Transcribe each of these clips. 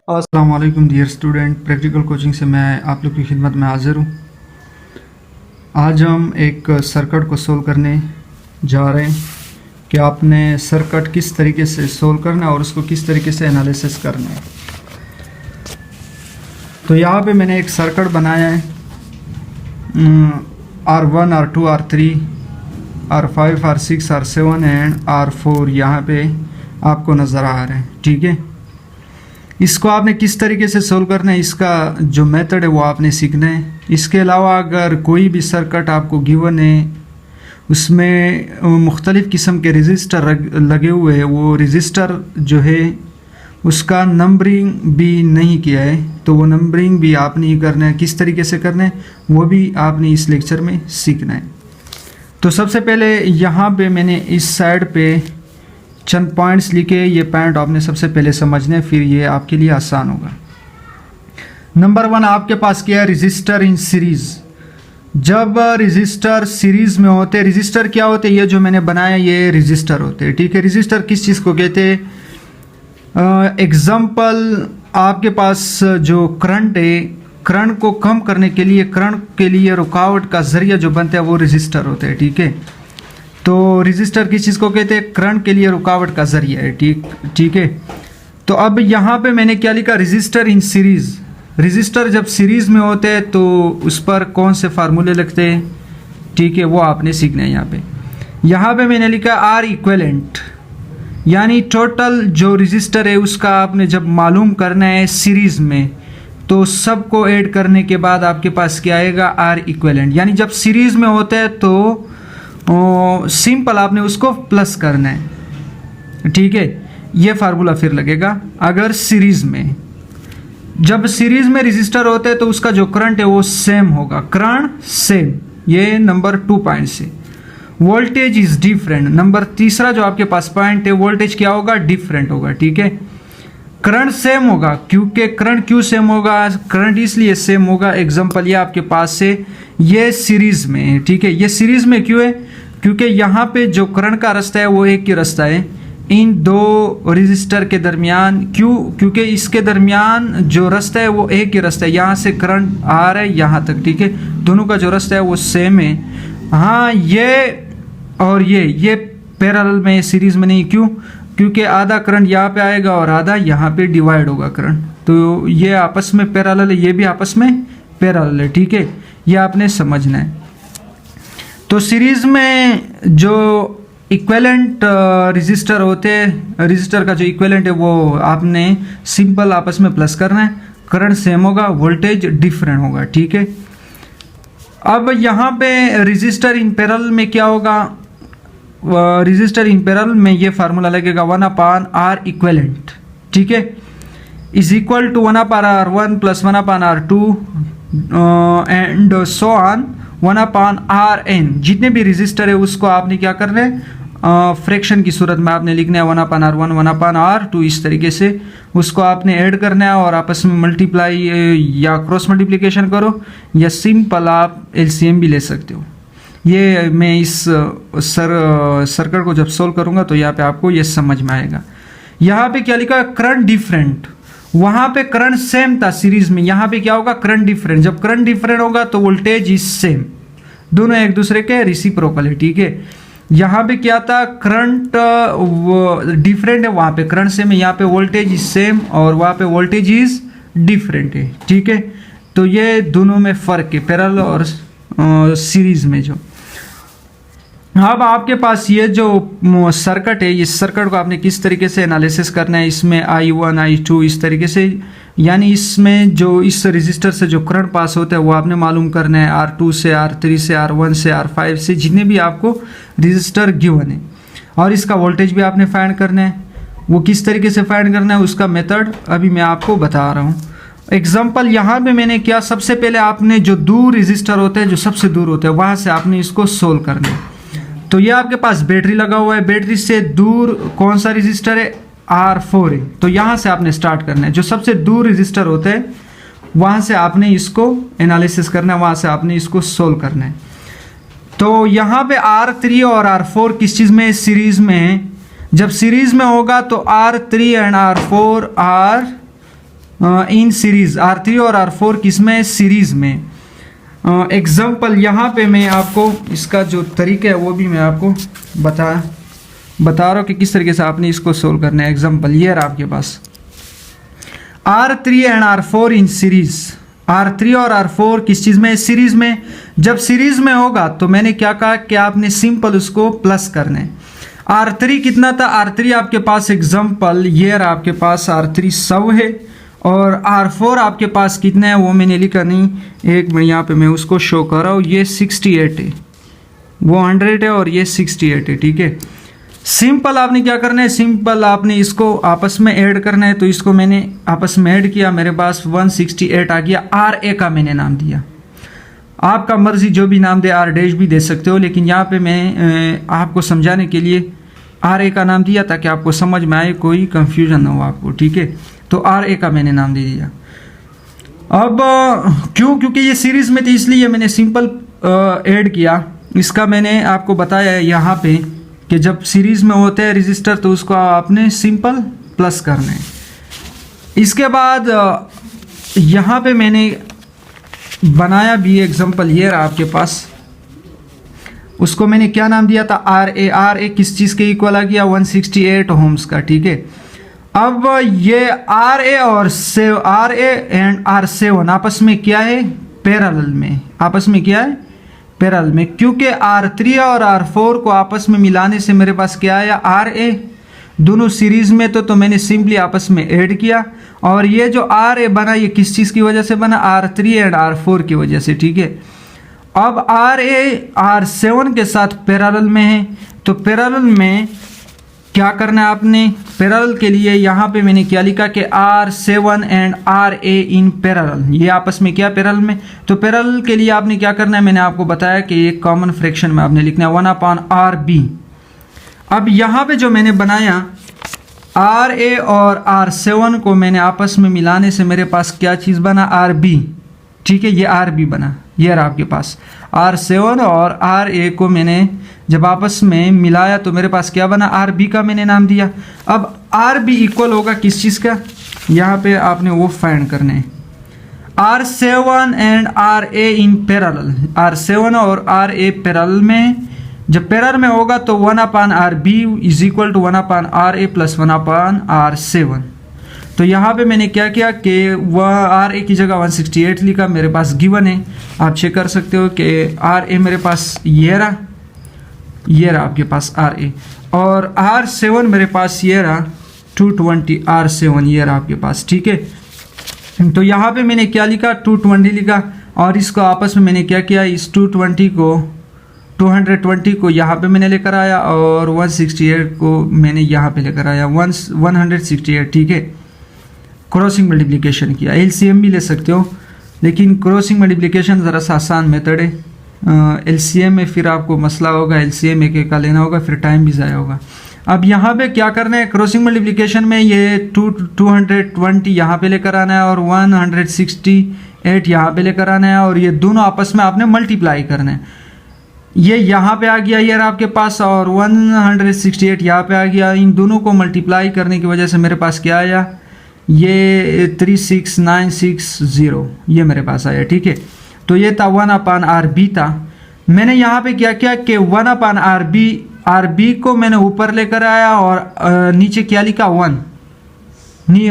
अस्सलाम वालेकुम dear student. Practical coaching से मैं आप लोग की खिदमत में हाज़िर हूँ। आज हम एक सर्किट को सोल्व करने जा रहे हैं कि आपने सर्किट किस तरीके से सोल्व करना है और उसको किस तरीके से एनालिसिस करना है। तो यहाँ पे मैंने एक सर्किट बनाया है R1, R2, R3, R5, R6, R7 and R4 यहाँ पे आपको नज़र आ रहे हैं। ठीक है, इसको आपने किस तरीके से सोल्व करना है, इसका जो मेथड है वो आपने सीखना है। इसके अलावा अगर कोई भी सर्किट आपको गिवन है, उसमें मुख्तलिफ़ किस्म के रजिस्टर लगे हुए हैं, वो रजिस्टर जो है उसका नंबरिंग भी नहीं किया है, तो वो नंबरिंग भी आपने ही करना है। किस तरीके से करना है वो भी आपने इस लेक्चर में सीखना है। तो सबसे पहले यहाँ पे मैंने इस साइड पे चंद पॉइंट्स लिखे। ये पॉइंट आपने सबसे पहले समझने, फिर ये आपके लिए आसान होगा। नंबर 1, आपके पास क्या है, रजिस्टर इन सीरीज। जब रजिस्टर सीरीज में होते हैं, रजिस्टर क्या होते हैं, ये जो मैंने बनाया ये रजिस्टर होते हैं। ठीक है, रजिस्टर किस चीज़ को कहते हैं, एग्जाम्पल आपके पास जो करंट है, करंट को कम करने के लिए, करंट के लिए रुकावट का जरिया जो बनता है वो रजिस्टर होते हैं। ठीक है, तो रजिस्टर किस चीज़ को कहते हैं, करंट के लिए रुकावट का जरिया है। ठीक है, तो अब यहाँ पे मैंने क्या लिखा, रजिस्टर इन सीरीज। रजिस्टर जब सीरीज में होते हैं तो उस पर कौन से फार्मूले लगते हैं, ठीक है, वो आपने सीखना है। यहाँ पे मैंने लिखा आर इक्विवेलेंट, यानी टोटल जो रजिस्टर है उसका आपने जब मालूम करना है सीरीज में, तो सबको ऐड करने के बाद आपके पास क्या आएगा, आर इक्विवेलेंट। यानी जब सीरीज में होता है तो सिंपल आपने उसको प्लस करना है। ठीक है, ये फार्मूला फिर लगेगा। अगर सीरीज में, जब सीरीज में रजिस्टर होते हैं तो उसका जो करंट है वो सेम होगा, करंट सेम। ये नंबर 2 पॉइंट से। वोल्टेज इज डिफरेंट, नंबर 3 जो आपके पास पॉइंट है, वोल्टेज क्या होगा, डिफरेंट होगा। ठीक है, करंट सेम होगा, क्योंकि करंट क्यों सेम होगा, करंट इसलिए सेम होगा, एग्जांपल ये आपके पास से, ये सीरीज में है। ठीक है, ये सीरीज में क्यों है, क्योंकि यहाँ पे जो करंट का रास्ता है वो एक ही रास्ता है इन दो रजिस्टर के दरमियान। क्यों, क्योंकि इसके दरमियान जो रास्ता है वो एक ही रास्ता है, यहाँ से करंट आ रहा है यहाँ तक। ठीक है, दोनों का जो रास्ता है वो सेम है। हाँ, ये और ये पैरेलल में, सीरीज में नहीं। क्यों, क्योंकि आधा करंट यहाँ पे आएगा और आधा यहाँ पे डिवाइड होगा करंट, तो ये आपस में पैरेलल है, ये भी आपस में पैरेलल है। ठीक है, ये आपने समझना है। तो सीरीज में जो इक्विवेलेंट रजिस्टर होते हैं, रजिस्टर का जो इक्विवेलेंट है वो आपने सिंपल आपस में प्लस करना है, करंट सेम होगा, वोल्टेज डिफरेंट होगा। ठीक है, अब यहाँ पे रजिस्टर इन पैरेलल में क्या होगा, रजिस्टर इन पैरेलल में ये फार्मूला लगेगा 1/R इक्विवेलेंट। ठीक है, is equal to 1/R1 plus 1/R2 and so on 1/Rn। जितने भी रजिस्टर है उसको आपने क्या करना है, फ्रैक्शन की सूरत में आपने लिखना है 1/R1 1/R2, इस तरीके से उसको आपने ऐड करना है और आपस में मल्टीप्लाई या क्रॉस मल्टीप्लिकेशन करो, या सिंपल आप एलसीएम भी ले सकते हो। ये मैं इस सर्किट को जब सोल्व करूंगा तो यहाँ पे आपको ये समझ में आएगा। यहाँ पे क्या लिखा है, करंट डिफरेंट। वहां पे करंट सेम था सीरीज में, यहाँ पे क्या होगा, करंट डिफरेंट। जब करंट डिफरेंट होगा तो वोल्टेज इज सेम, दोनों एक दूसरे के रेसिप्रोकल है। ठीक है, यहाँ पे क्या था, करंट डिफरेंट है, वहां पे करंट सेम है, यहाँ पे वोल्टेज इज सेम और वहां पे वोल्टेज इज डिफरेंट है। ठीक है, तो ये दोनों में फर्क है, पैरेलल और सीरीज में। जो अब आपके पास ये जो सर्किट है, इस सर्किट को आपने किस तरीके से एनालिसिस करना है, इसमें I1 I2 इस तरीके से, यानी इसमें जो इस रजिस्टर से जो करंट पास होता है वो आपने मालूम करना है, R2 से, R3 से, R1 से, R5 से, जितने भी आपको रजिस्टर गिवन है। और इसका वोल्टेज भी आपने फाइंड करना है। वो किस तरीके से फाइंड करना है, उसका मेथड अभी मैं आपको बता रहा हूँ। एग्जाम्पल यहाँ पे मैंने क्या, सबसे पहले आपने जो दूर रजिस्टर होते हैं, जो सबसे दूर होते हैं, वहाँ से आपने इसको सोल्व करना है। तो ये आपके पास बैटरी लगा हुआ है, बैटरी से दूर कौन सा रजिस्टर है, R4 है, तो यहाँ से आपने स्टार्ट करना है। जो सबसे दूर रजिस्टर होते हैं वहाँ से आपने इसको एनालिसिस करना है, वहाँ से आपने इसको सोल्व करना है। तो यहाँ पे R3 और R4 किस चीज़ में, सीरीज में है। जब सीरीज में होगा तो R3 and R4 are in series R3 और R4 किसमें सीरीज में। एग्जाम्पल यहाँ पे मैं आपको इसका जो तरीका है वो भी मैं आपको बता रहा हूँ कि किस तरीके से आपने इसको सोल्व करना है। एग्जाम्पल ये रहा आपके पास R3 and R4 in series. R3 और R4 किस चीज़ में, सीरीज में। जब सीरीज में होगा तो मैंने क्या कहा कि आपने सिंपल उसको प्लस करना है। R3 कितना था, R3 आपके पास एग्जाम्पल ये रहा आपके पास R3 100 है और R4 आपके पास कितना है वो मैंने लिखा नहीं, एक मिनट यहाँ पे मैं उसको शो कर रहा हूँ। ये 68 है, वो 100 है और ये 68 है, ठीक है। सिंपल आपने क्या करना है, सिंपल आपने इसको आपस में ऐड करना है। तो इसको मैंने आपस में ऐड किया, मेरे पास 168 आ गया। RA का मैंने नाम दिया, आपका मर्जी जो भी नाम दे, R डैश भी दे सकते हो, लेकिन यहाँ पे मैं आपको समझाने के लिए RA का नाम दिया ताकि आपको समझ में आए, कोई कंफ्यूजन ना हो आपको, ठीक है। तो RA का मैंने नाम दे दिया। अब क्योंकि ये सीरीज में थी इसलिए मैंने सिंपल ऐड किया। इसका मैंने आपको बताया है यहाँ पे कि जब सीरीज में होते हैं रजिस्टर तो उसको आपने सिंपल प्लस करना है। इसके बाद यहाँ पे मैंने बनाया भी एग्जांपल ये रहा आपके पास, उसको मैंने क्या नाम दिया था, RA किस चीज़ के इक्वल आ गया, 168 ओम्स का, ठीक है। अब ये RA एंड R7 आपस में क्या है, पैरेलल में, आपस में क्या है, पैरेलल में। क्योंकि R3 और R4 को आपस में मिलाने से मेरे पास क्या आया, RA, दोनों सीरीज में तो मैंने सिंपली आपस में ऐड किया। और ये जो RA बना ये किस चीज़ की वजह से बना, R3 एंड R4 की वजह से, ठीक है। अब RA R7 के साथ पैरेलल में है, तो पैरेलल में क्या करना है आपने, पैरेलल के लिए यहाँ पे मैंने क्या लिखा कि R7 and RA in parallel, ये आपस में क्या पैरेलल में। तो पैरेलल के लिए आपने क्या करना है, मैंने आपको बताया कि एक कॉमन फ्रैक्शन में आपने लिखना है 1/RB। अब यहाँ पे जो मैंने बनाया RA और R7 को मैंने आपस में मिलाने से मेरे पास क्या चीज़ बना, RB, ठीक है। ये RB बना, ये रहा आपके पास R7 और RA को मैंने जब आपस में मिलाया तो मेरे पास क्या बना, RB का मैंने नाम दिया। अब RB इक्वल होगा किस चीज़ का, यहाँ पे आपने वो फाइंड करने हैं, R7 and RA in parallel, R7 और RA पैरेलल में। जब पैरेलल में होगा तो 1/RB is equal to 1/RA plus 1/R7। तो यहाँ पे मैंने क्या किया कि वह RA की जगह 168 लिखा, मेरे पास गिवन है, आप चेक कर सकते हो कि RA मेरे पास ये रहा आपके पास RA, और R7 मेरे पास ये रहा 220 R7, ये रहा आपके पास, ठीक है। तो यहाँ पे मैंने क्या लिखा, 220 लिखा, और इसको आपस में मैंने क्या किया, इस 220 को यहाँ पे मैंने लेकर आया और 168 को मैंने यहाँ पे लेकर आया 168, ठीक है। क्रॉसिंग मल्टीप्लिकेशन किया, LCM भी ले सकते हो, लेकिन क्रॉसिंग मल्टीप्लिकेशन ज़रा सा आसान मेथड है। LCM में फिर आपको मसला होगा, LCM एक का लेना होगा, फिर टाइम भी ज़ाया होगा। अब यहाँ पे क्या करना है, क्रॉसिंग मल्टीप्लिकेशन में ये 220 यहाँ पे लेकर आना है और 168 यहाँ पे लेकर आना है, और ये दोनों आपस में आपने मल्टीप्लाई करना है। ये यहाँ पे आ गया यार आपके पास, और 168 यहाँ पे आ गया। इन दोनों को मल्टीप्लाई करने की वजह से मेरे पास क्या आया, ये 36960 ये मेरे पास आया, ठीक है। तो ये था 1/RB था। मैंने यहाँ पे क्या किया कि 1/RB को मैंने ऊपर लेकर आया और नीचे क्या लिखा, 1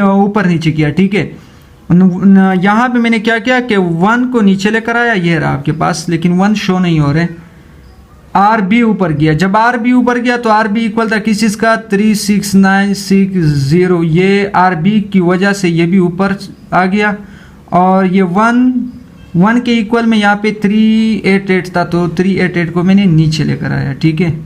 ऊपर नीचे किया, ठीक है। यहाँ पे मैंने क्या किया कि 1 को नीचे लेकर आया, ये रहा आपके पास, लेकिन 1 शो नहीं हो रहे, RB ऊपर गया। जब RB ऊपर गया तो RB इक्वल था किस चीज़ का, 36960, ये RB की वजह से ये भी ऊपर आ गया, और ये 1 के इक्वल में यहाँ पे 388 था, तो 388 को मैंने नीचे लेकर आया, ठीक है।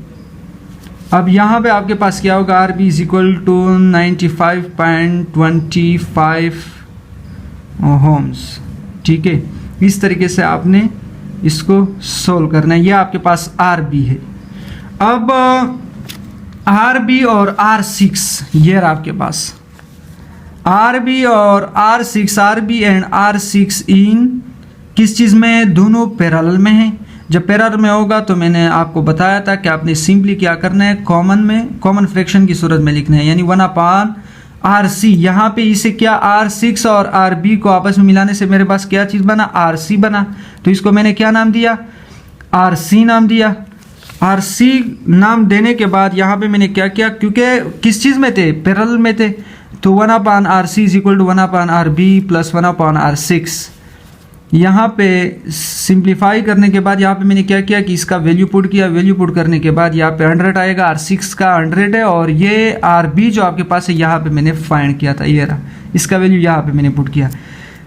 अब यहाँ पे आपके पास क्या होगा, RB is equal to 95.25 ohms, ठीक है। इस तरीके से आपने इसको सोल्व करना है। ये आपके पास RB है। अब RB और R6 ये रहा आपके पास, RB और R6, RB एंड R6 इन किस चीज़ में, दोनों पैरेलल में है। जब पैरेलल में होगा तो मैंने आपको बताया था कि आपने सिंपली क्या करना है, कॉमन फ्रैक्शन की सूरत में लिखना है, यानी 1/RB RC, यहाँ पे इसे क्या R6 और RB को आपस में मिलाने से मेरे पास क्या चीज़ बना, RC बना। तो इसको मैंने क्या नाम दिया, RC नाम दिया। RC नाम देने के बाद यहाँ पे मैंने क्या किया, क्योंकि किस चीज़ में थे, पैरेलल में थे, तो 1/RC is equal to 1/RB plus 1/R6। यहाँ पे सिंप्लीफाई करने के बाद यहाँ पे मैंने क्या किया कि इसका वैल्यू पुट किया। वैल्यू पुट करने के बाद यहाँ पे 100 आएगा, R6 का 100 है, और ये RB जो आपके पास है यहाँ पे मैंने फाइंड किया था, ये रहा, इसका वैल्यू यहाँ पे मैंने पुट किया।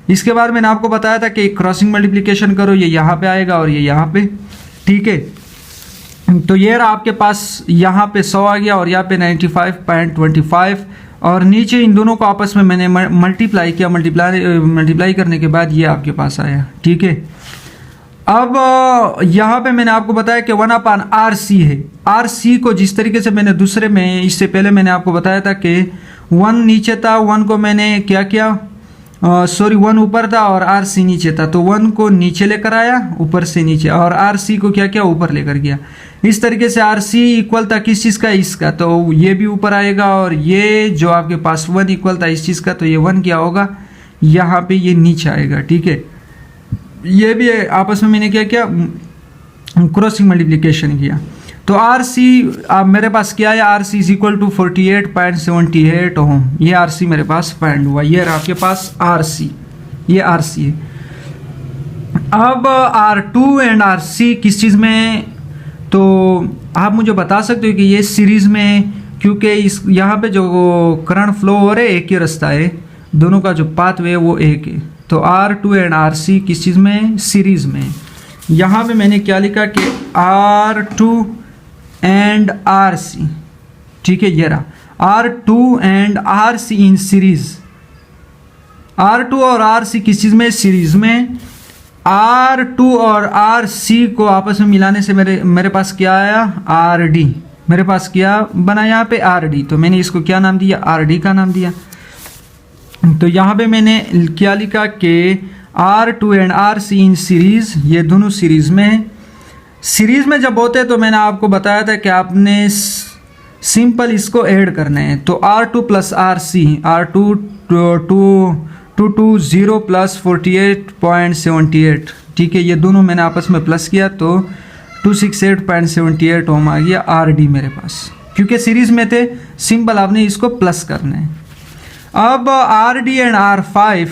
इसके बाद मैंने आपको बताया था कि क्रॉसिंग मल्टीप्लिकेशन करो, ये यहाँ पे आएगा और ये यहाँ पे, ठीक है। तो ये रहा आपके पास, यहाँ पे 100 आ गया और यहाँ पे 95.25, और नीचे इन दोनों को आपस में मैंने मल्टीप्लाई किया। मल्टीप्लाई करने के बाद ये आपके पास आया, ठीक है। अब यहाँ पे मैंने आपको बताया कि 1/RC है। RC को जिस तरीके से मैंने दूसरे में, इससे पहले मैंने आपको बताया था कि 1 नीचे था, 1 को मैंने क्या किया, 1 ऊपर था और RC नीचे था, तो 1 को नीचे लेकर आया ऊपर से नीचे, और RC को क्या किया, ऊपर लेकर गया। इस तरीके से RC इक्वल था किस चीज़ का, इसका, तो ये भी ऊपर आएगा, और ये जो आपके पास 1 इक्वल था इस चीज़ का, तो ये 1 क्या होगा, यहाँ पे ये नीचे आएगा, ठीक है। ये भी आपस में मैंने क्या किया, क्रॉसिंग मल्टीप्लिकेशन किया। तो RC अब मेरे पास क्या है, RC इज इक्वल टू 48.78 ओम, ये RC मेरे पास फाइंड हुआ। ये आपके पास RC, ये RC है। अब R2 एंड RC किस चीज़ में, तो आप मुझे बता सकते हो कि ये सीरीज़ में, क्योंकि इस यहाँ पे जो करंट फ्लो हो रहा है एक ही रास्ता है, दोनों का जो पाथ वे वो एक है। तो R2 एंड RC किस चीज़ में, सीरीज़ में। यहाँ पे मैंने क्या लिखा कि R2 एंड RC, ठीक है, ये रहा R2 and RC in series. R2 और RC किस चीज़ में, सीरीज में। R2 और RC को आपस में मिलाने से मेरे पास क्या आया, RD, मेरे पास क्या बना यहाँ पे, RD। तो मैंने इसको क्या नाम दिया, RD का नाम दिया। तो यहाँ पे मैंने क्या लिखा कि R2 and RC in series, ये दोनों सीरीज में। सीरीज में जब होते हैं तो मैंने आपको बताया था कि आपने सिंपल इसको ऐड करना है। तो R2 plus RC, R2 220 plus 48.78, ठीक है, ये दोनों मैंने आपस में प्लस किया तो 268.78 ओम आ गया RD मेरे पास, क्योंकि सीरीज में थे, सिंपल आपने इसको प्लस करना है। अब RD and R5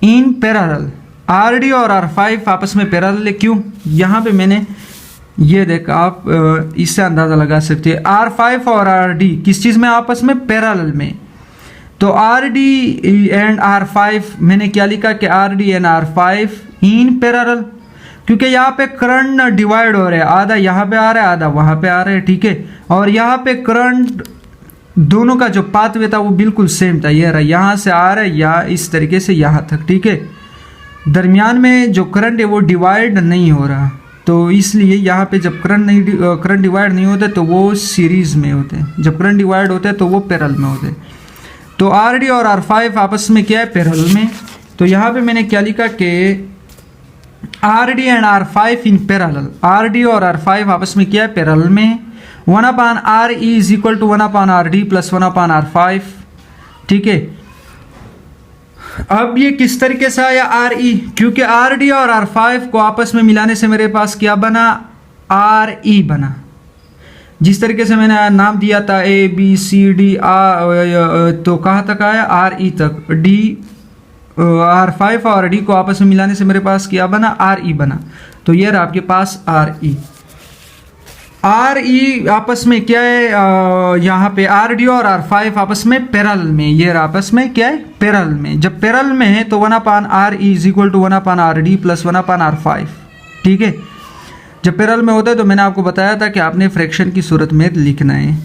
in parallel, RD और R5 आपस में पैरेलल है, क्यों, यहाँ पे मैंने ये देखा, आप इससे अंदाज़ा लगा सकते हैं। R5 और RD किस चीज़ में, आपस में पैरेलल में। तो RD एंड R5 मैंने क्या लिखा कि RD and R5 in parallel, क्योंकि यहाँ पे करंट डिवाइड हो रहे हैं, आधा यहाँ पे आ रहा है, आधा वहाँ पे आ रहा है, ठीक है। और यहाँ पे करंट दोनों का जो पाथवे था वो बिल्कुल सेम था, ये रहा, यहाँ से आ रहा है या इस तरीके से यहाँ तक, ठीक है। दरमियान में जो करंट है वो डिवाइड नहीं हो रहा, तो इसलिए यहाँ पे जब करंट डिवाइड नहीं होते तो वो सीरीज़ में होते हैं, जब करंट डिवाइड होते हैं तो वो पैरेलल में होते हैं। तो RD और R5 आपस में क्या है, पैरेलल में। तो यहाँ पे मैंने क्या लिखा कि RD and R5 in parallel, RD और R5 आपस में क्या है, पैरेलल में। 1/RE is equal to 1/RD plus 1/R5, ठीक है। अब ये किस तरीके से आया RE, क्योंकि RD और R5 को आपस में मिलाने से मेरे पास क्या बना, RE बना। जिस तरीके से मैंने नाम दिया था ABCD, तो कहाँ तक आया, RE तक। R5 और D को आपस में मिलाने से मेरे पास क्या बना, RE बना। तो ये रहा आपके पास RE। RE आपस में क्या है, यहाँ पे RD और R5 आपस में पैरेलल में, ये आपस में क्या है, पैरेलल में। जब पैरेलल में है तो 1/RE is equal to 1/RD plus 1/R5, ठीक है। जब पैरेलल में होता है तो मैंने आपको बताया था कि आपने फ्रैक्शन की सूरत में लिखना है।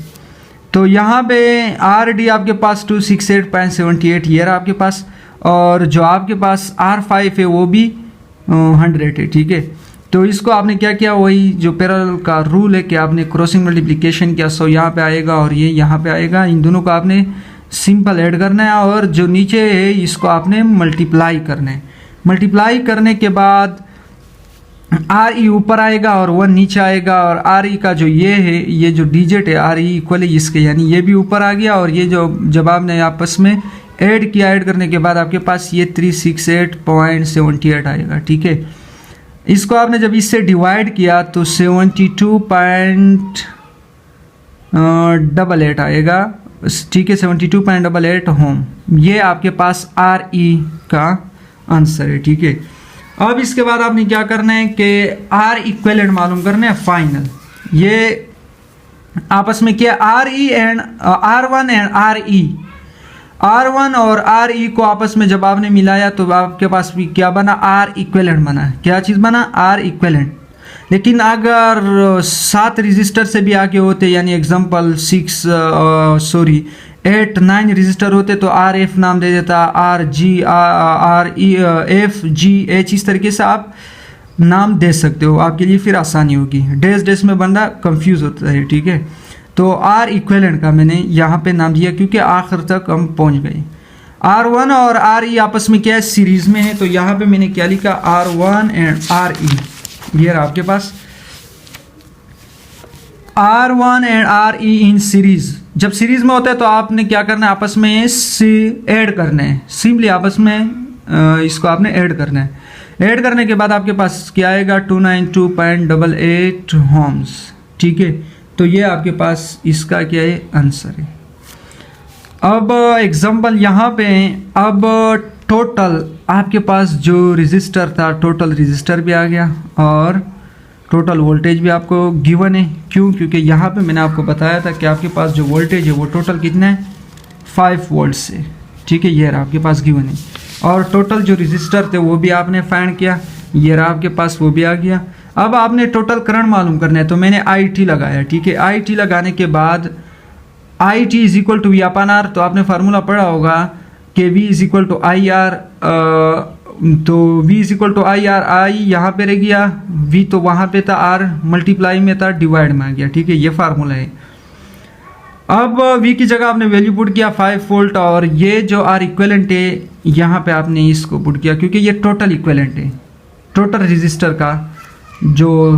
तो यहाँ पे RD आपके पास 268.78 ये रहा आपके पास, और जो आपके पास R5 है वो भी 100 है, ठीक है। तो इसको आपने क्या किया, वही जो पैरेलल का रूल है कि आपने क्रॉसिंग मल्टीप्लिकेशन किया, 100 यहाँ पे आएगा और ये यहाँ पे आएगा, इन दोनों को आपने सिंपल ऐड करना है, और जो नीचे है इसको आपने मल्टीप्लाई करना है। मल्टीप्लाई करने के बाद आर ई ऊपर आएगा और 1 नीचे आएगा, और आर ई का जो ये है, ये जो डिजिट है आर ई इक्वल है इसके, यानी ये भी ऊपर आ गया, और ये जो जब आपने आपस में ऐड किया, ऐड करने के बाद आपके पास ये 368.78 आएगा। ठीक है, इसको आपने जब इससे डिवाइड किया तो 72.88 आएगा। ठीक है, 72.88 होम, ये आपके पास आर ई का आंसर है। ठीक है, अब इसके बाद आपने क्या करना है कि आर इक्विवेलेंट मालूम करना है फाइनल। ये आपस में क्या, R E and R1 and R1 और आर ई को आपस में जब आपने मिलाया तो आपके पास भी क्या बना, आर इक्विवेलेंट बना। क्या चीज़ बना, आर इक्विवेलेंट। लेकिन अगर 7 रजिस्टर से भी आगे होते, यानी एग्जांपल 8 9 रजिस्टर होते तो आर एफ नाम दे देता, R G R E F G H, इस तरीके से आप नाम दे सकते हो, आपके लिए फिर आसानी होगी। डैश डैश में बंदा कंफ्यूज होता है। ठीक है, तो आर इक्विवेलेंट का मैंने यहाँ पे नाम दिया क्योंकि आखिर तक हम पहुँच गए। R1 और आर ई आपस में क्या है, सीरीज में है, तो यहाँ पे मैंने क्या लिखा, R1 एंड आर ई। ये रहा आपके पास R1 and R E in series. जब सीरीज में होता है तो आपने क्या करना है, आपस में ऐड करना है, सिंपली आपस में इसको आपने ऐड करना है। ऐड करने के बाद आपके पास क्या आएगा, 292.88 होम्स। ठीक है, तो ये आपके पास इसका क्या है, आंसर है। अब एग्जांपल यहाँ पे, अब टोटल आपके पास जो रजिस्टर था, टोटल रजिस्टर भी आ गया और टोटल वोल्टेज भी आपको गिवन है। क्यों, क्योंकि यहाँ पे मैंने आपको बताया था कि आपके पास जो वोल्टेज है वो टोटल कितना है, 5 वोल्ट से। ठीक है, ये रहा आपके पास गिवन है, और टोटल जो रजिस्टर थे वो भी आपने फाइंड किया, ये रहा आपके पास, वो भी आ गया। अब आपने टोटल करंट मालूम करना है, तो मैंने आई टी लगाया। ठीक है, आई टी लगाने के बाद I T is equal to V upon R, तो आपने फार्मूला पढ़ा होगा कि V is equal to I R, तो v is equal to I R, I यहाँ पे रह गया, v तो वहाँ पे था, r मल्टीप्लाई में था, डिवाइड में आ गया। ठीक है, ये फार्मूला है। अब v की जगह आपने वैल्यू पुट किया 5 वोल्ट, और ये जो r इक्विवेलेंट है यहाँ पे आपने इसको पुट किया, क्योंकि ये टोटल इक्विवेलेंट है, टोटल रजिस्टर का जो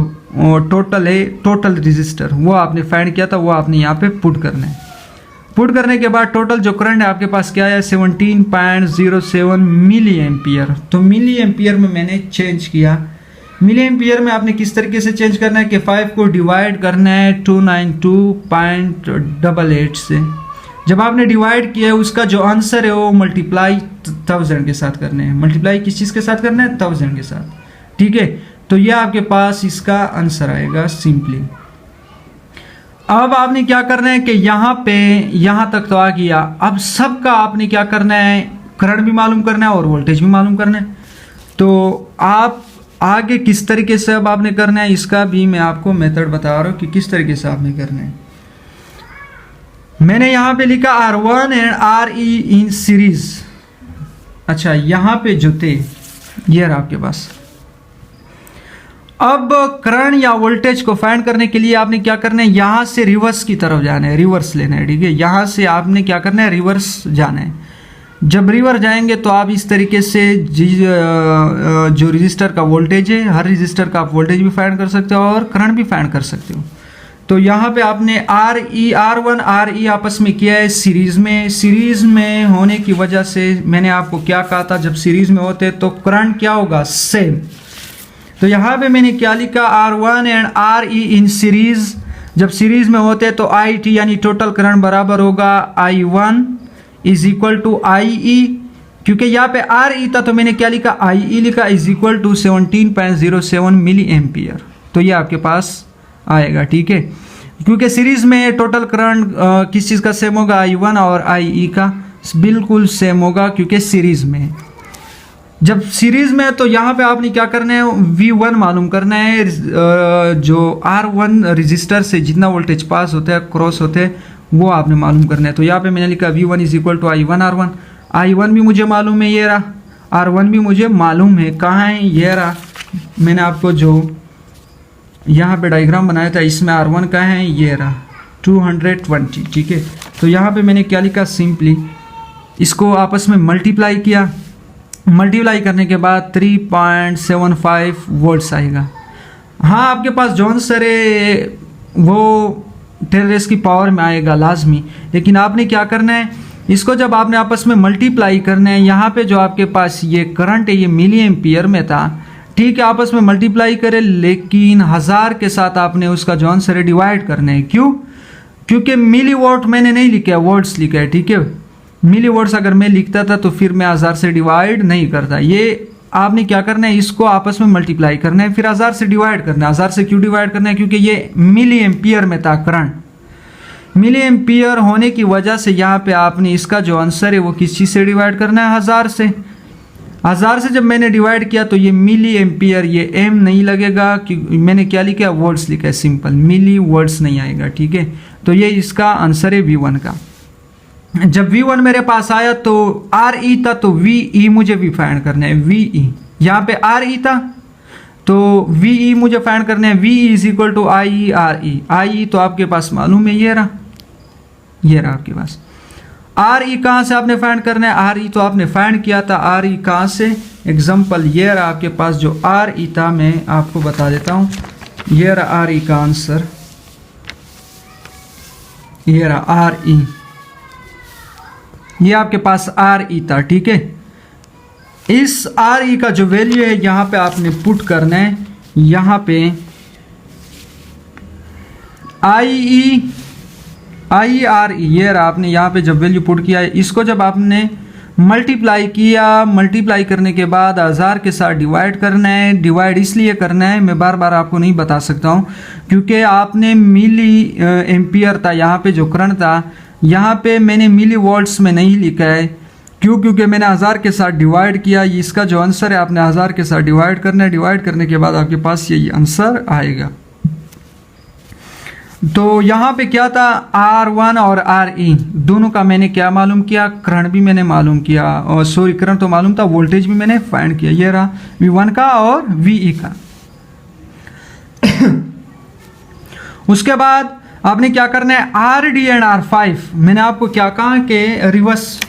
टोटल है, टोटल रजिस्टर वो आपने फाइंड किया था, वो आपने यहाँ पे पुट करना है। पुट करने के बाद टोटल जो करंट है आपके पास क्या है, 17.07 मिली एम्पियर। तो मिली एम्पियर में मैंने चेंज किया। मिली एम्पियर में आपने किस तरीके से चेंज करना है कि 5 को डिवाइड करना है 292.88 से। जब आपने डिवाइड किया है उसका जो आंसर है वो मल्टीप्लाई 1000 के साथ करना है। मल्टीप्लाई किस चीज़ के साथ करना है, 1000 के साथ। ठीक है, तो यह आपके पास इसका आंसर आएगा सिंपली। अब आपने क्या करना है कि यहाँ पे, यहाँ तक तो आ गया। अब सबका आपने क्या करना है, करंट भी मालूम करना है और वोल्टेज भी मालूम करना है। तो आप आगे किस तरीके से अब आपने करना है, इसका भी मैं आपको मेथड बता रहा हूँ कि किस तरीके से आपने करना है। मैंने यहाँ पे लिखा R1 and RE in series. अच्छा, यहाँ पे जो थे ये रहा आपके पास। अब करंट या वोल्टेज को फाइंड करने के लिए आपने क्या करना है, यहां से रिवर्स की तरफ जाना है, रिवर्स लेना है। ठीक है, यहां से आपने क्या करना है, रिवर्स जाना है। जब रिवर्स जाएंगे तो आप इस तरीके से जो रजिस्टर का वोल्टेज है, हर रजिस्टर का आप वोल्टेज भी फाइंड कर सकते हो और करंट भी फाइंड कर सकते हो। तो यहाँ पे आपने R1 RE आपस में किया है सीरीज में। सीरीज में होने की वजह से मैंने आपको क्या कहा था, जब सीरीज में होते तो करंट क्या होगा, सेम। तो यहाँ पे मैंने क्या लिखा, R1 and RE in series. जब सीरीज में होते तो IT यानी टोटल करंट बराबर होगा I1 is equal to IE। क्योंकि यहाँ पे RE था तो मैंने क्या लिखा, IE लिखा, is equal to 17.07 milli ampere. तो ये आपके पास आएगा। ठीक है, क्योंकि सीरीज में टोटल करंट किस चीज़ का सेम होगा, I1 और IE का बिल्कुल सेम होगा, क्योंकि सीरीज में। जब सीरीज में तो यहाँ पे आपने क्या करना है, V1 मालूम करना है। जो R1 रजिस्टर से जितना वोल्टेज पास होता है, क्रॉस होते हैं, वो आपने मालूम करना है। तो यहाँ पे मैंने लिखा V1 is equal to I1 R1। I1 भी मुझे मालूम है, ये रहा। R1 भी मुझे मालूम है, कहाँ है, ये रहा। मैंने आपको जो यहाँ पे डायग्राम बनाया था, इसमें R1 कहाँ है, ये रहा 220। ठीक है, तो यहाँ पे मैंने क्या लिखा, सिंपली इसको आपस में मल्टीप्लाई किया। मल्टीप्लाई करने के बाद 3.75 वोल्ट्स आएगा। हाँ आपके पास जौन सरे वो 10 रेज़ की पावर में आएगा लाजमी, लेकिन आपने क्या करना है, इसको जब आपने आपस में मल्टीप्लाई करना है, यहाँ पे जो आपके पास ये करंट है ये मिली एम्पियर में था, ठीक है, आपस में मल्टीप्लाई करें, लेकिन 1000 के साथ आपने उसका जौन सरे डिवाइड करना है। क्यों? क्योंकि मिली वॉट मैंने नहीं लिखा है, वॉट्स लिखा है, ठीक है। मिली वॉट्स अगर मैं लिखता था तो फिर मैं 1000 से डिवाइड नहीं करता। ये आपने क्या करना है, इसको आपस में मल्टीप्लाई करना है, फिर 1000 से डिवाइड करना है। 1000 से क्यों डिवाइड करना है? क्योंकि ये मिली एम्पियर में था करंट। मिली एम्पियर होने की वजह से यहाँ पे आपने इसका जो आंसर है वो किस चीज़ से डिवाइड करना है? 1000 से। 1000 से जब मैंने डिवाइड किया तो ये मिली एम्पियर, ये एम नहीं लगेगा कि मैंने क्या लिखा है, वर्ड्स लिखा है, सिंपल मिली वर्ड्स नहीं आएगा, ठीक है। तो ये इसका आंसर है V1 का। जब V1 मेरे पास आया तो RE था, तो VE मुझे भी फाइंड करना है। VE यहाँ पे RE था तो VE मुझे फाइंड करना है। VE is equal to IE RE। IE तो आपके पास मालूम है, ये रहा आपके पास। RE कहाँ से आपने फाइंड करना है? RE तो आपने फाइंड किया था। RE कहाँ से? एग्जाम्पल ये रहा आपके पास जो RE था, मैं आपको बता देता हूँ। ये रहा RE का आंसर, ये रहा RE, ये आपके पास RE था, ठीक है। इस RE का जो वैल्यू है यहाँ पे आपने पुट करना है, यहाँ पे IE ये रहा, आपने यहाँ पे जब वैल्यू पुट किया है, इसको जब आपने मल्टीप्लाई किया, मल्टीप्लाई करने के बाद 1000 के साथ डिवाइड करना है। डिवाइड इसलिए करना है, मैं बार बार आपको नहीं बता सकता हूँ, क्योंकि आपने मिली एम्पियर था यहाँ पे जो करंट था, यहाँ पे मैंने मिली वॉल्ट्स में नहीं लिखा है। क्यों? क्योंकि मैंने 1000 के साथ डिवाइड किया। इसका जो आंसर है आपने 1000 के साथ डिवाइड करना है। डिवाइड करने के बाद आपके पास यही आंसर आएगा। तो यहाँ पे क्या था, R1 और RE दोनों का मैंने क्या मालूम किया, करंट भी मैंने मालूम किया, और सॉरी करंट तो मालूम था, वोल्टेज भी मैंने फाइंड किया। ये रहा V1 का और VE का। उसके बाद आपने क्या करना है, RD एंड R5। मैंने आपको क्या कहा कि रिवर्स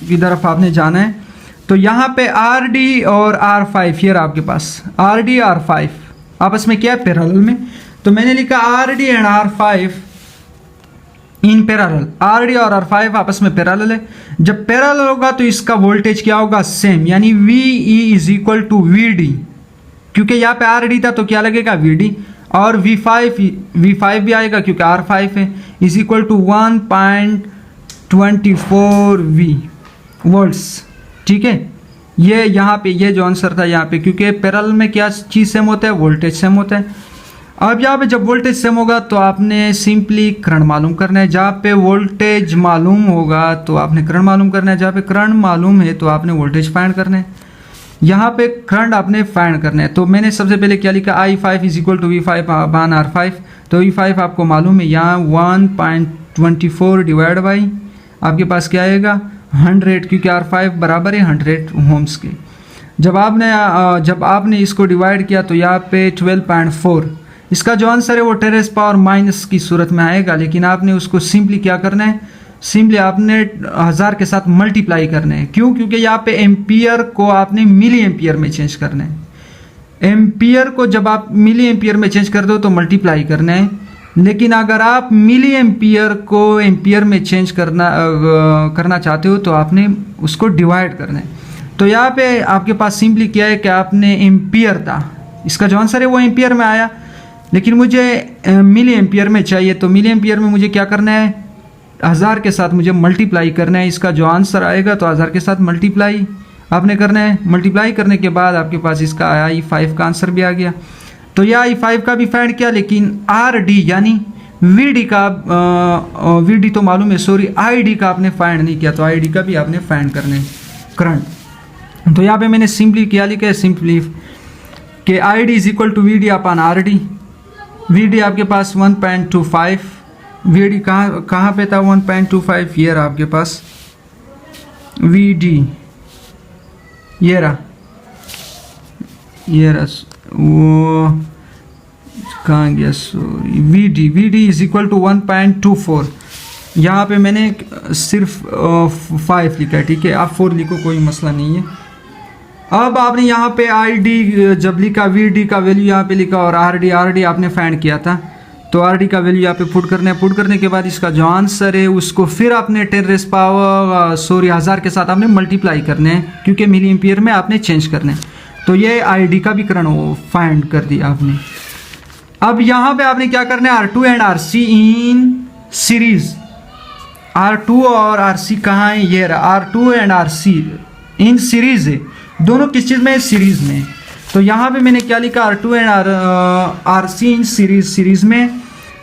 की तरफ आपने जाना है। तो यहाँ पे RD और R5, ये रहा आपके पास RD R5 आपस में क्या है, पैरेलल में। तो मैंने लिखा RD and R5 in parallel. RD और R5 आपस में पैरेलल है। जब पैरेलल होगा तो इसका वोल्टेज क्या होगा, सेम, यानी VE is equal to VD। क्योंकि यहाँ पे RD था तो क्या लगेगा, VD। और V5 भी आएगा क्योंकि R5 है, is equal to 1.24 V volts, ठीक है। ये यहाँ पे ये जो आंसर था यहाँ पे, क्योंकि पैरेलल में क्या चीज़ सेम होता है, वोल्टेज सेम होता है। अब यहाँ पे जब वोल्टेज सेम होगा तो आपने सिंपली करंट मालूम करना है। जहाँ पे वोल्टेज मालूम होगा तो आपने करंट मालूम करना है। जहाँ पे करंट मालूम है तो आपने वोल्टेज फाइंड करना है। यहाँ पे करंट आपने फाइंड करना है। तो मैंने सबसे पहले क्या लिखा, I5 is equal to V5 बान R5। तो V5 आपको मालूम है, यहाँ 1.24 डिवाइड बाई आपके पास क्या आएगा, 100, क्योंकि R5 बराबर है 100 ओम्स के। जब आपने इसको डिवाइड किया तो यहाँ पे 12.4, इसका जो आंसर है वो 10 पावर माइनस की सूरत में आएगा। लेकिन आपने उसको सिंपली क्या करना है, सिंपली आपने 1000 के साथ मल्टीप्लाई करना है। क्यों? क्योंकि यहाँ पे एम्पियर को आपने मिली एम्पियर में चेंज करना है। एम्पियर को जब आप मिली एम्पियर में चेंज कर दो तो मल्टीप्लाई करना है, लेकिन अगर आप मिली एम्पियर को एम्पियर में चेंज करना चाहते हो तो आपने उसको डिवाइड करना है। तो यहाँ पे आपके पास सिंपली क्या है कि आपने एम्पियर था, इसका जो आंसर है वो एम्पियर में आया, लेकिन मुझे मिली एम्पियर में चाहिए। तो मिली एम्पियर में मुझे क्या करना है, 1000 के साथ मुझे मल्टीप्लाई करना है। इसका जो आंसर आएगा तो 1000 के साथ मल्टीप्लाई आपने करना है। मल्टीप्लाई करने के बाद आपके पास इसका I5 का आंसर भी आ गया। तो यह I5 का भी फाइंड किया, लेकिन RD यानी VD का VD तो मालूम है, सॉरी ID का आपने फाइंड नहीं किया। तो ID का भी आपने फाइंड करना है करंट। तो यहाँ पे मैंने सिंपली क्या लिखा है, सिंपली कि ID is equal to VD upon RD। VD आपके पास 1.25, VD कहाँ पे था 1.25, ये रहा आपके पास VD, ये रहा वो कहाँ गया, sorry VD is equal to 1.24। यहाँ पे मैंने सिर्फ 5 लिखा है, ठीक है, आप 4 लिखो कोई मसला नहीं है। अब आपने यहाँ पे आई डी जब लिखा, वी डी का वैल्यू यहाँ पे लिखा और आर डी आपने फाइंड किया था, तो आर डी का वैल्यू यहाँ पे पुट करना है। पुट करने के बाद इसका जो आंसर है उसको फिर आपने 10⁻⁻⁰ के साथ आपने मल्टीप्लाई करने हैं, क्योंकि मिली एम्पियर में आपने चेंज करने हैं। तो ये आई डी का भी करंट वो फाइंड कर दिया आपने। अब यहाँ पे आपने क्या करना है, R2 and RC in series. R2 और RC कहाँ है, ये रहा, R2 and RC in series है, दोनों किस चीज़ में, सीरीज में। तो यहाँ पे मैंने क्या लिखा, R2 and RC in series में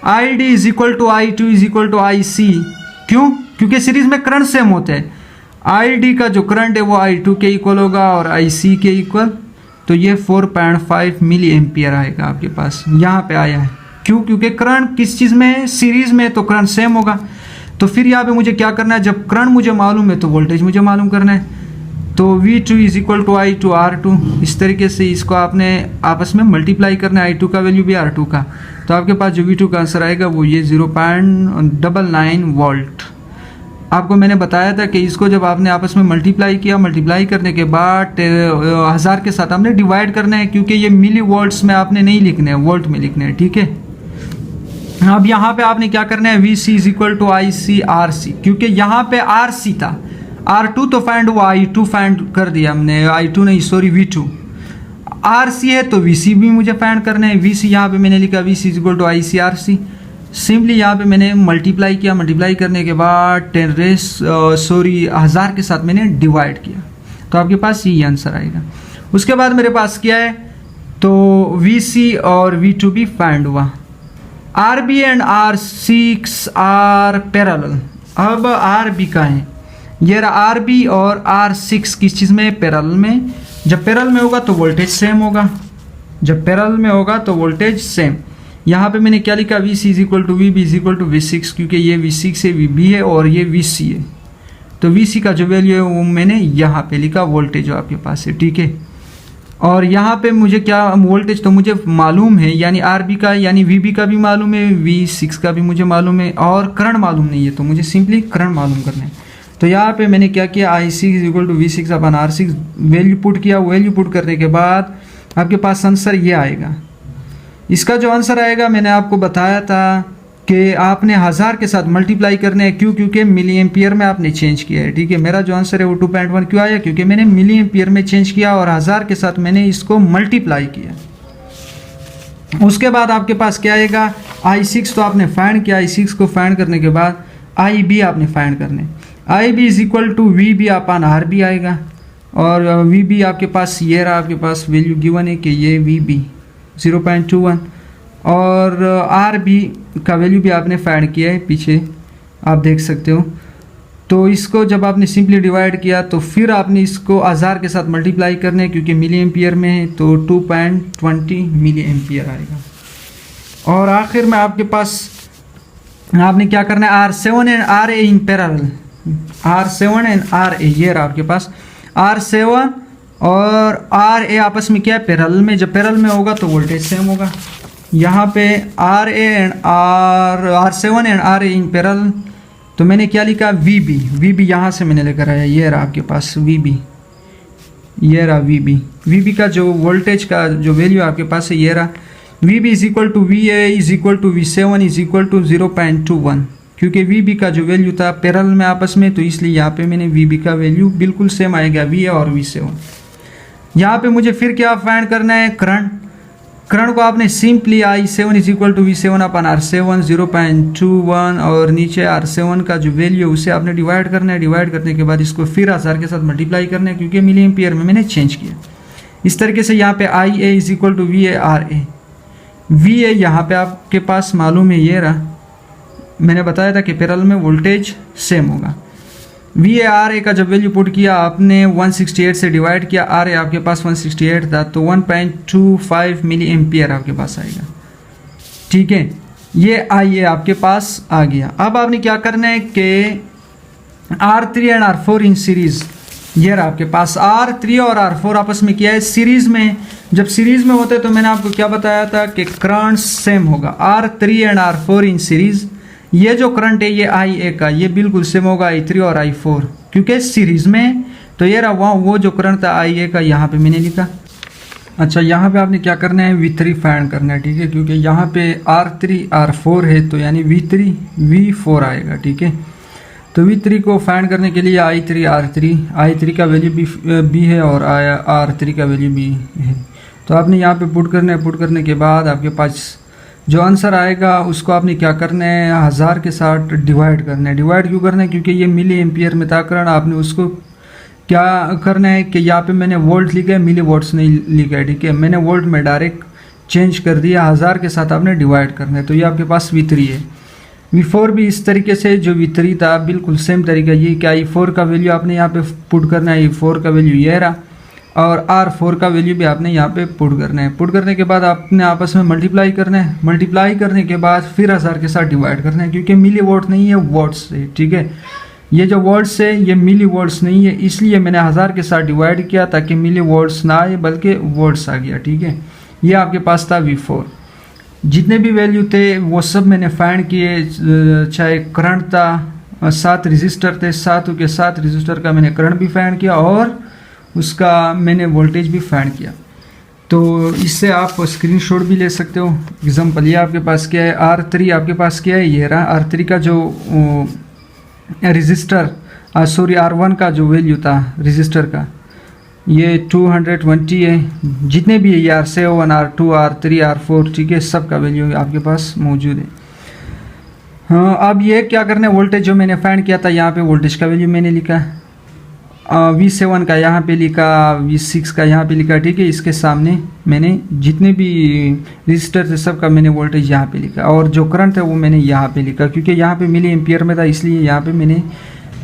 ID is equal to I2 is equal to IC। क्यों, क्योंकि सीरीज में करंट सेम होते हैं। ID का जो करंट है वो I2 के इक्वल होगा और IC के इक्वल, तो ये 4.5 मिली एम्पियर आएगा आपके पास, यहाँ पे आया है। क्यों, क्योंकि करंट किस चीज़ में है, सीरीज में, तो करंट सेम होगा। तो फिर यहाँ पे मुझे क्या करना है, जब करंट मुझे मालूम है तो वोल्टेज मुझे मालूम करना है। तो V2 is equal to I2 R2, इस तरीके से इसको आपने आपस में मल्टीप्लाई करना है, I2 का वैल्यू भी R2 का। तो आपके पास जो V2 का आंसर आएगा वो ये 0.99 वोल्ट। आपको मैंने बताया था कि इसको जब आपने आपस में मल्टीप्लाई किया, मल्टीप्लाई करने के बाद 1000 के साथ आपने डिवाइड करना है, क्योंकि ये मिली वोल्ट्स में आपने नहीं लिखने हैं, वोल्ट में लिखने हैं, ठीक है। अब यहाँ पे आपने क्या करना है, VC is equal to IC RC, क्योंकि यहाँ पे RC था, R2 तो फाइंड हुआ, I2 फाइंड कर दिया हमने, I2 नहीं सॉरी V2। RC है तो VC भी मुझे फाइंड करना है। VC यहाँ पे मैंने लिखा VC is equal to IC RC। Simply यहाँ पे मैंने मल्टीप्लाई किया, मल्टीप्लाई करने के बाद 1000 के साथ मैंने डिवाइड किया, तो आपके पास ये आंसर आएगा। उसके बाद मेरे पास क्या है, तो VC और V2 भी फाइंड हुआ। RB and R6 are parallel. अब RB का है, ये रहा RB और R6 किस चीज़ में, पैरेलल में। जब पैरेलल में होगा तो वोल्टेज सेम होगा, जब पैरेलल में होगा तो वोल्टेज सेम। यहाँ पे मैंने क्या लिखा, VC is equal to VB is equal to V6, क्योंकि ये V6 है, VB है और ये VC है। तो VC का जो वैल्यू है वो मैंने यहाँ पे लिखा, वोल्टेज जो आपके पास है, ठीक है। और यहाँ पे मुझे क्या, वोल्टेज तो मुझे मालूम है, यानी RB का यानी VB का भी मालूम है, V6 का भी मुझे मालूम है, और करंट मालूम नहीं है, तो मुझे सिंपली करंट मालूम करना है। तो यहाँ पे मैंने क्या किया, I6 is equal to V6 upon R6 value put किया। वैल्यू पुट करने के बाद आपके पास आंसर ये आएगा। इसका जो आंसर आएगा, मैंने आपको बताया था कि आपने 1000 के साथ मल्टीप्लाई करने हैं। क्यों, क्योंकि मिली एम्पियर में आपने चेंज किया है, ठीक है। मेरा जो आंसर है वो 2.1 क्यों आया, क्योंकि मैंने मिली एम्पियर में चेंज किया और 1000 के साथ मैंने इसको मल्टीप्लाई किया। उसके बाद आपके पास क्या आएगा, I6 तो आपने फाइंड किया, I6 को फाइंड करने के बाद IB आपने फाइंड करने। IB is equal to VB upon RB आएगा, और VB आपके पास ये रहा, आपके पास वैल्यू गिवन है कि ये VB 0.21, और RB का वैल्यू भी आपने फाइंड किया है, पीछे आप देख सकते हो। तो इसको जब आपने सिंपली डिवाइड किया तो फिर आपने इसको 1000 के साथ मल्टीप्लाई करने, क्योंकि मिली एम्पियर में है, तो 2.20 मिली एम्पियर आएगा। और आखिर में आपके पास आपने क्या करना है, R7 and RA in parallel. R7 and RA, ये रहा आपके पास R7 और RA आपस में क्या है, पैरेलल में। जब पैरेलल में होगा तो वोल्टेज सेम होगा। यहाँ पे R7 and RA in parallel, तो मैंने क्या लिखा, VB यहाँ से मैंने लेकर आया, ये रहा आपके पास VB, ये रहा VB का जो वोल्टेज का जो वैल्यू आपके पास है, ये रहा VB is equal to VA is equal to V7 is equal to 0.21, क्योंकि VB का जो वैल्यू था पैरेलल में आपस में, तो इसलिए यहाँ पे मैंने VB का वैल्यू बिल्कुल सेम आएगा, VA और V7। यहाँ पे मुझे फिर क्या फाइंड करना है, करंट को आपने simply I7 is equal to V7 upon R7 0.21, और नीचे R7 का जो वैल्यू उसे आपने डिवाइड करना है। डिवाइड करने के बाद इसको फिर 1000 के साथ मल्टीप्लाई करना है, क्योंकि मिली एम्पियर में मैंने चेंज किया। इस तरीके से यहाँ पे IA is equal to VA RA। VA यहाँ पे आपके पास मालूम है, ये रहा, मैंने बताया था कि पैरेलल में वोल्टेज सेम होगा। VA RA का जब वैल्यू पुट किया आपने 168 से डिवाइड किया, RA आपके पास 168 था, तो 1.25 मिली एम्पियर आपके पास आएगा, ठीक है। ये IA आपके पास आ गया। अब आपने क्या करना है कि R3 and R4 in series, ये रहा आपके पास R3 और R4 आपस में किया है सीरीज में। जब सीरीज में होते तो मैंने आपको क्या बताया था कि करंट सेम होगा। R3 and R4 in series, ये जो करंट है ये IA का, ये बिल्कुल सेम होगा I3 और I4, क्योंकि सीरीज में तो ये रहा वो जो करंट था IA का यहाँ पे मैंने लिखा। अच्छा, यहाँ पे आपने क्या करना है, V3 फाइंड करना है, ठीक है, क्योंकि यहाँ पे R3 R4 है तो यानी V3 V4 आएगा, ठीक है। तो V3 को फाइंड करने के लिए I3 का वैल्यू B है और R3 का वैल्यू B है। तो आपने यहाँ पे पुट करना है। पुट करने के बाद आपके पास जो आंसर आएगा उसको आपने क्या करना है, 1000 के साथ डिवाइड करना है। डिवाइड क्यों करना है, क्योंकि ये मिली एम्पियर में था करंट, आपने उसको क्या करना है कि यहाँ पे मैंने वोल्ट लिखा है, मिली वोल्ट्स नहीं लिखा है, ठीक है। मैंने वोल्ट में डायरेक्ट चेंज कर दिया, 1000 के साथ आपने डिवाइड करना है। तो ये आपके पास V3 है। V4 भी इस तरीके से, जो V3 था बिल्कुल सेम तरीका, ये क्या I4 का वैल्यू आपने यहाँ पे पुट करना है, I4 का वैल्यू ये रहा, और R4 का वैल्यू भी आपने यहाँ पे पुट करना है। पुट करने के बाद आपने आपस में मल्टीप्लाई करना है। मल्टीप्लाई करने के बाद फिर 1000 के साथ डिवाइड करना है, क्योंकि मिली वोल्ट नहीं है, वोल्ट्स है, ठीक है। ये जो वोल्ट्स है ये मिली वोल्ट्स नहीं है, इसलिए मैंने 1000 के साथ डिवाइड किया ताकि मिली वोल्ट्स ना आए बल्कि वोल्ट्स आ गया, ठीक है। ये आपके पास था V4। जितने भी वैल्यू थे वो सब मैंने फाइंड किए, चाहे करंट था, 7 रजिस्टर थे, 7 के 7 रजिस्टर का मैंने करंट भी फाइंड किया और उसका मैंने वोल्टेज भी फाइंड किया। तो इससे आप स्क्रीनशॉट भी ले सकते हो। एग्जांपल ये आपके पास क्या है, R3 आपके पास क्या है, ये रहा R3 का जो रजिस्टर, R1 का जो वैल्यू था रजिस्टर का, ये 220 है। जितने भी है ये R7 R2 R3 R4, ठीक है, सब का वैल्यू आपके पास मौजूद है। हाँ, अब ये क्या करना है, वोल्टेज जो मैंने फाइंड किया था यहाँ पे वोल्टेज का वैल्यू मैंने लिखा, V7 का यहाँ पे लिखा, V6 का यहाँ पे लिखा, ठीक है। इसके सामने मैंने जितने भी रजिस्टर थे सब का मैंने वोल्टेज यहाँ पे लिखा, और जो करंट है वो मैंने यहाँ पे लिखा, क्योंकि यहाँ पे मिली एम्पियर में था, इसलिए यहाँ पे मैंने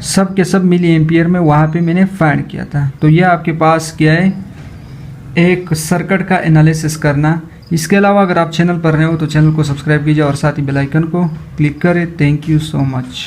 सब के सब मिली एम्पियर में वहाँ पे मैंने फाइंड किया था। तो ये आपके पास क्या है, एक सर्किट का एनालिसिस करना। इसके अलावा अगर आप चैनल पर नए हो तो चैनल को सब्सक्राइब कीजिए और साथ ही बेल आइकन को क्लिक करें। Thank you so much.